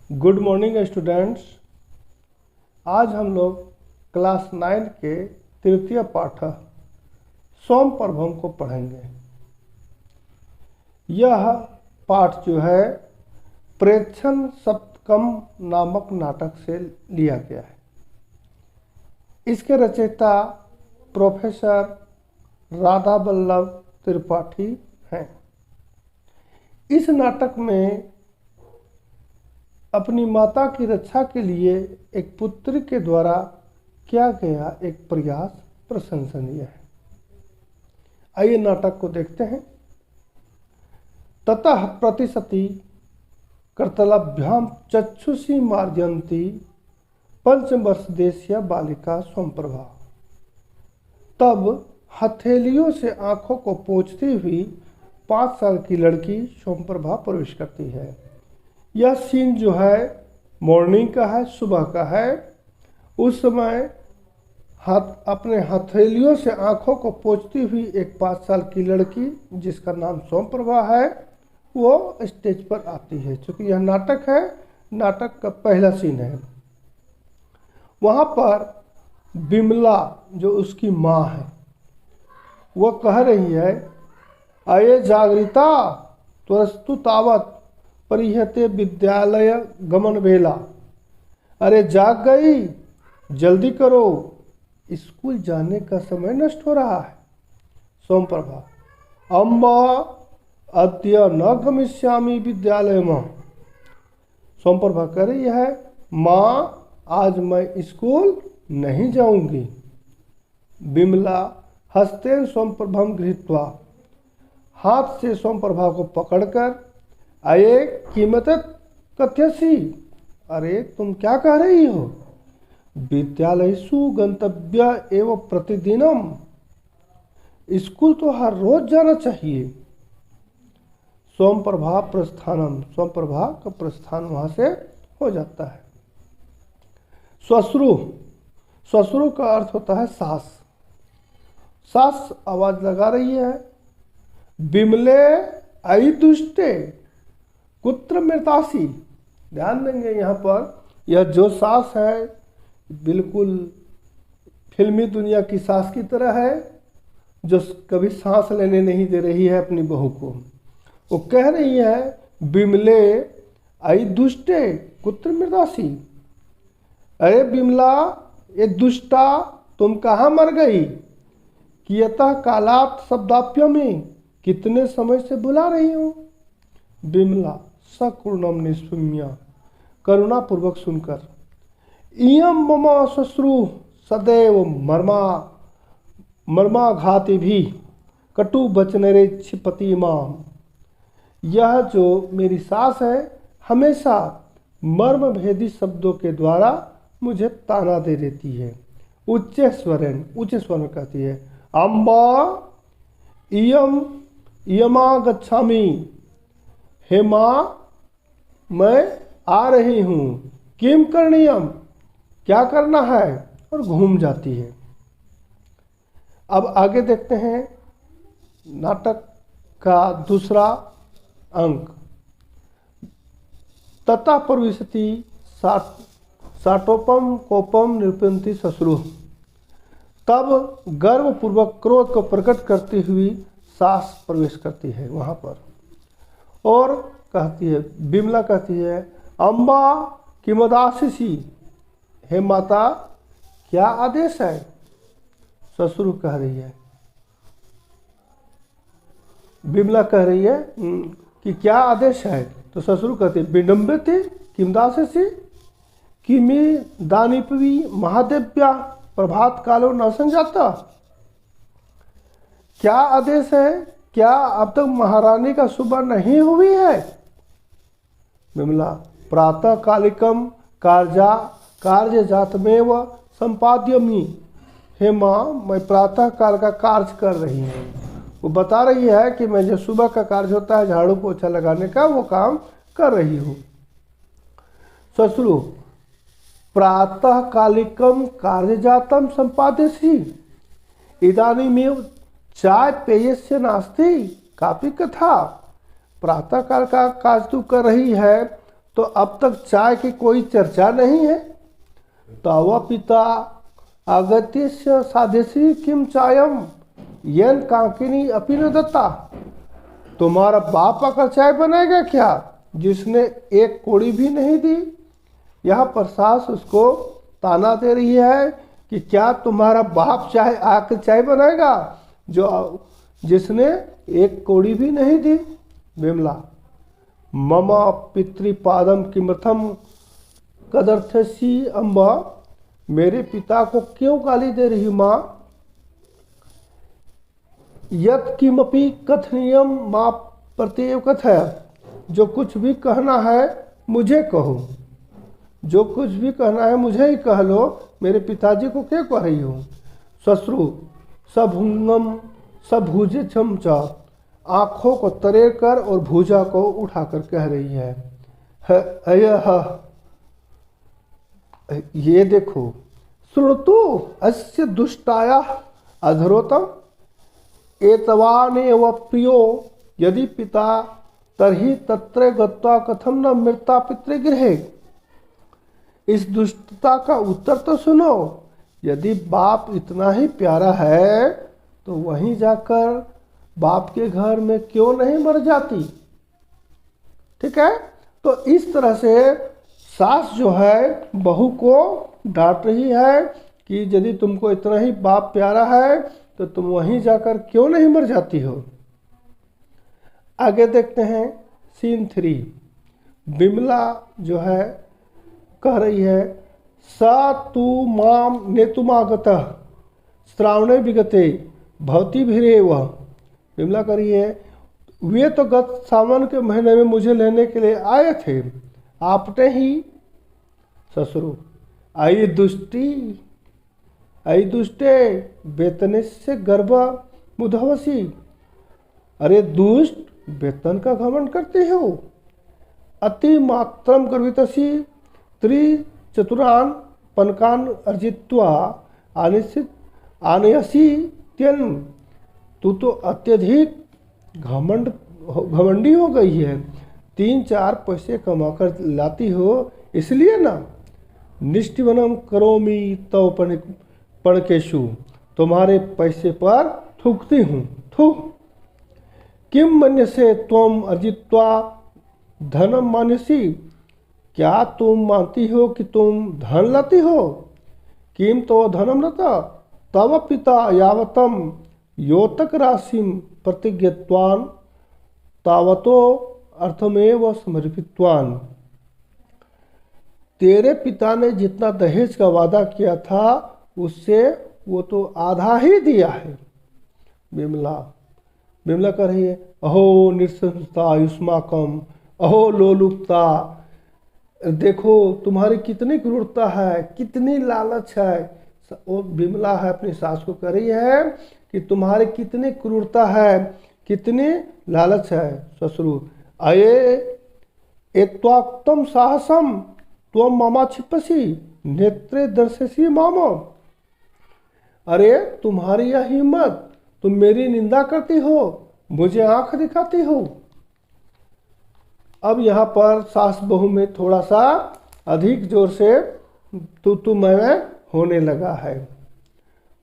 Good morning students. आज हम लोग क्लास 9 के तृतीय पाठ सोम प्रभम को पढ़ेंगे। यह पाठ जो है प्रेक्षण सप्तकम नामक नाटक से लिया गया है। इसके रचयिता प्रोफेसर राधा वल्लभ त्रिपाठी हैं। इस नाटक में अपनी माता की रक्षा के लिए एक पुत्री के द्वारा किया गया एक प्रयास प्रशंसनीय है। आइए नाटक को देखते हैं। ततः प्रतिशती कर्तलभ्याम चक्षुषी मार्जयन्ती पंचवर्षदेशीय बालिका सोमप्रभा। तब हथेलियों से आंखों को पोंछती हुई 5 साल की लड़की सोमप्रभा प्रवेश करती है। यह सीन जो है मॉर्निंग का है, सुबह का है। उस समय अपने हथेलियों से आंखों को पोंछती हुई एक 5 साल की लड़की जिसका नाम सोमप्रभा है वो स्टेज पर आती है। चूँकि यह नाटक है, नाटक का पहला सीन है। वहाँ पर बिमला जो उसकी माँ है वो कह रही है, अये जागृता त्वरस्तु तावत परिहते विद्यालय गमन बेला। अरे जाग गई, जल्दी करो, स्कूल जाने का समय नष्ट हो रहा है। सोमप्रभा, अम्बा अद्य न गमिष्यामि विद्यालय में। सोमप्रभा कह रही है, माँ आज मैं स्कूल नहीं जाऊंगी। बिमला हस्तेन सोमप्रभम गृहीत्वा, हाथ से सोमप्रभा को पकड़कर, अये कीमत कथ्यसी, अरे तुम क्या कह रही हो? विद्यालयसु गंतव्य एवं प्रतिदिनम, स्कूल तो हर रोज जाना चाहिए। सोमप्रभा प्रस्थानम, सोमप्रभा का प्रस्थान वहां से हो जाता है। श्वश्रु, श्वश्रु का अर्थ होता है सास। सास आवाज लगा रही है, बिमले आई दुष्टे कुत्र मृतासी। ध्यान देंगे यहाँ पर यह जो सास है बिल्कुल फिल्मी दुनिया की सास की तरह है जो कभी सांस लेने नहीं दे रही है अपनी बहू को। वो कह रही है, बिमले आई दुष्टे कुत्र मृतासी। अरे बिमला ये दुष्टा तुम कहाँ मर गई? कियतः कालात शब्दाप्य में, कितने समय से बुला रही हूँ। बिमला सकुर्णम निस्पम्य, करुणापूर्वक सुनकर, इयम मम श्वश्रु सदैव मर्माघाति भी कटु वचनरे क्षिपति माम। यह जो मेरी सास है हमेशा मर्म भेदी शब्दों के द्वारा मुझे ताना दे देती है। उच्च स्वर में कहती है, अम्बा इयमा गच्छामि, हे माँ मैं आ रही हूँ। किम करणीयम, क्या करना है, और घूम जाती है। अब आगे देखते हैं नाटक का दूसरा अंक। तथा प्रविशति साटोपम कोपम निरूपयन्ति श्वश्रु। तब गर्वपूर्वक क्रोध को प्रकट करती हुई सास प्रवेश करती है वहाँ पर और कहती है, बिमला कहती है, अम्बा किमदासिसी, हे माता क्या आदेश है? श्वश्रु कह रही है, बिमला कह रही है कि क्या आदेश है? तो श्वश्रु कहती है, विडम्बिते किमदासिसी किमि दानिपवी महादेव्या प्रभात कालो न संजाता। क्या आदेश है? क्या अब तक महारानी का सुबह नहीं हुई है? बिमला, प्रातः कालिकम कार्य जातमेव संपाद्यमि। हे माँ मैं प्रातः काल का कार्य कर रही हूँ। वो बता रही है कि मैं जो सुबह का कार्य होता है झाड़ू पोछा लगाने का वो काम कर रही हूँ। श्वश्रु, प्रातः कालिकम कार्यजातम संपाद्यसि इदानीमेव चाय पेयस्य नास्ति कापी कथा। प्रातःकाल का काज तू कर रही है तो अब तक चाय की कोई चर्चा नहीं है। तव पिता आगत्य साधसी किम चायम यन कांकिनी अपी न दत्ता। तुम्हारा बाप आकर चाय बनाएगा क्या, जिसने एक कोड़ी भी नहीं दी। यह पर सास उसको ताना दे रही है कि क्या तुम्हारा बाप चाय आकर चाय बनाएगा जिसने एक कोड़ी भी नहीं दी। विमला मम पितृपादम किमर्थम कदर्थसी अम्बा। मेरे पिता को क्यों गाली दे रही माँ। यत किमपि कथनीयम माँ प्रत्येव कथय। जो कुछ भी कहना है मुझे कहो, जो कुछ भी कहना है मुझे ही कह लो, मेरे पिताजी को क्या कह रही हो। श्वश्रु सभुंगम सभुजे चमचा। आँखों को तरेर कर और भुजा को उठाकर कह रही है ये देखो। श्रुतु अस्य दुष्टाया अधरोतम एतवानेव प्रियो यदि पिता तर्हि तत्र गत्वा कथम न मृता पितृगृहे। इस दुष्टता का उत्तर तो सुनो। यदि बाप इतना ही प्यारा है तो वहीं जाकर बाप के घर में क्यों नहीं मर जाती। ठीक है, तो इस तरह से सास जो है बहू को डांट रही है कि यदि तुमको इतना ही बाप प्यारा है तो तुम वहीं जाकर क्यों नहीं मर जाती हो। आगे देखते हैं सीन 3। विमला जो है कह रही है सा तू माम नेतुमागतः श्रावणे विगते भवती भिरेव। विमला कह रही है वे तो गत सावन के महीने में मुझे लेने के लिए आए थे, आपने ही। ससुरु आई दुष्टे वेतन से गर्भ मुधवसी। अरे दुष्ट, वेतन का घमंड करते हो। अति मात्रम गर्वितसी त्रिचतुरान पनकान अर्जित्वा आनयसी त्यन। तू तो अत्यधिक घमंडी हो गई है, 3-4 पैसे कमाकर लाती हो इसलिए ना। निष्ठिवनम करोमी तव पणकेशु। तुम्हारे पैसे पर थूकती हूँ। थू किम मन्यसे त्वम अर्जित्वा धनम मान्यसी। क्या तुम मानती हो कि तुम धन लाती हो। किम तो धनम लता तव पिता यावतम योतक राशिम प्रतिज्ञत्वान तावतो अर्थमेव समर्पित्वान। तेरे पिता ने जितना दहेज का वादा किया था उससे वो तो आधा ही दिया है। विमला कह रही है अहो निरसंसता युष्माकम, अहो लोलुपता। देखो तुम्हारी कितनी क्रूरता है, कितनी लालच है। वो विमला है अपनी सास को कह रही है कि तुम्हारी कितनी क्रूरता है, कितनी लालच है। ससुरु अये एत्वाक्तम साहसम त्वम मामा छिपसी नेत्रे दर्शसी मामा। अरे तुम्हारी यह हिम्मत, तुम मेरी निंदा करती हो, मुझे आंख दिखाती हो। अब यहाँ पर सास बहू में थोड़ा सा अधिक जोर से तू मैं होने लगा है।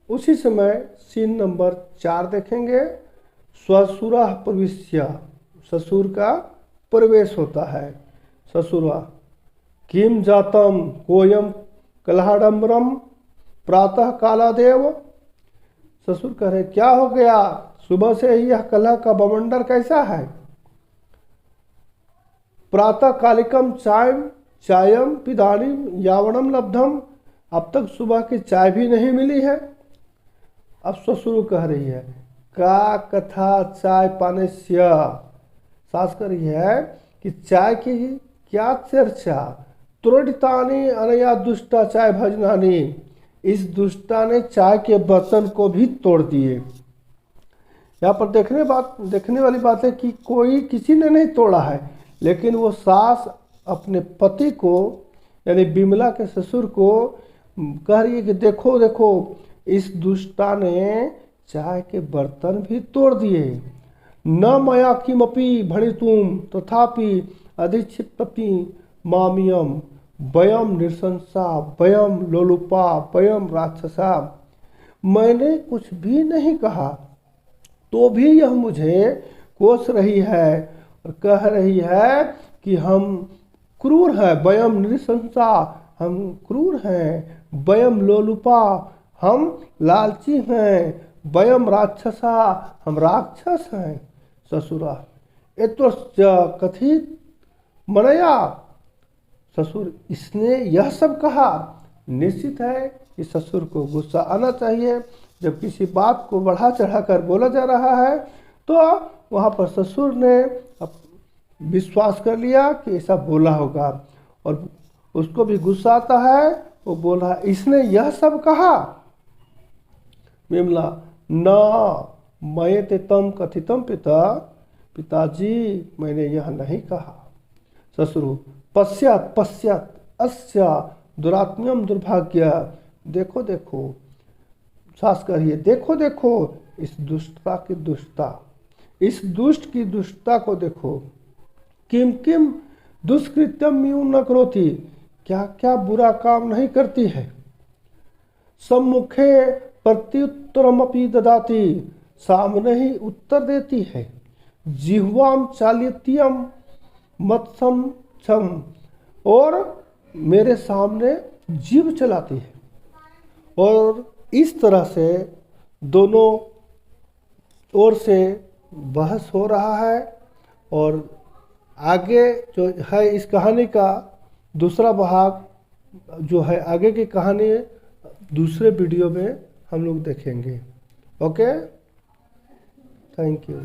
उसी समय सीन नंबर 4 देखेंगे। स्वसुरा प्रविश्य। ससुर का प्रवेश होता है। ससुरा किम जातम कोयम कलहाडम्बरम प्रातः कालादेव। ससुर कह रहे क्या हो गया, सुबह से ही यह कलह का बवंडर कैसा है। प्रातः कालिकम चायम पिदानी यावणम लब्धम। अब तक सुबह की चाय भी नहीं मिली है। अब ससुर कह रही है का कथा चाय पाने से। सास कर रही है कि चाय की क्या चर्चा। तुरडितानी अनया दुष्टा चाय भजनानी। इस दुष्टा ने चाय के बर्तन को भी तोड़ दिए। यहाँ पर देखने वाली बात है कि कोई किसी ने नहीं तोड़ा है, लेकिन वो सास अपने पति को यानी विमला के ससुर को कह रही है कि देखो देखो इस दुष्टा ने चाय के बर्तन भी तोड़ दिए। न मया किमपि भणितुम तथापि अधिक्षिप्तपि मामियम वयम नृशंसा वयम लोलुपा वयम राक्षसा। मैंने कुछ भी नहीं कहा तो भी यह मुझे कोस रही है और कह रही है कि हम क्रूर हैं। वयम नृशंसा, हम क्रूर हैं। वयम लोलुपा, हम लालची हैं। वयम राक्षसा, हम राक्षस हैं। ससुरा एतश्च कथित मनया। ससुर इसने यह सब कहा। निश्चित है कि ससुर को गुस्सा आना चाहिए। जब किसी बात को बढ़ा चढ़ाकर बोला जा रहा है तो वहाँ पर ससुर ने विश्वास कर लिया कि ऐसा बोला होगा और उसको भी गुस्सा आता है। वो बोल रहा है इसने यह सब कहा। विमला न मयते तम कथितम पिता। पिताजी मैंने यह नहीं कहा। ससुर पश्चात पश्चात अस्या दुरात्म्यम दुर्भाग्य। देखो देखो, सास कहिए देखो देखो इस दुष्टता की दुष्टता, इस दुष्ट की दुष्टता को देखो। किम किम दुष्कृत्यम यूं न करोति। क्या क्या बुरा काम नहीं करती है। सम्मुखे प्रत्युत्तरमपि ददाति। सामने ही उत्तर देती है। जिह्वाम चालित्यम मत्सम छम। और मेरे सामने जीभ चलाती है। और इस तरह से दोनों ओर से बहस हो रहा है। और आगे जो है इस कहानी का दूसरा भाग जो है आगे की कहानी दूसरे वीडियो में हम लोग देखेंगे। Okay, thank you.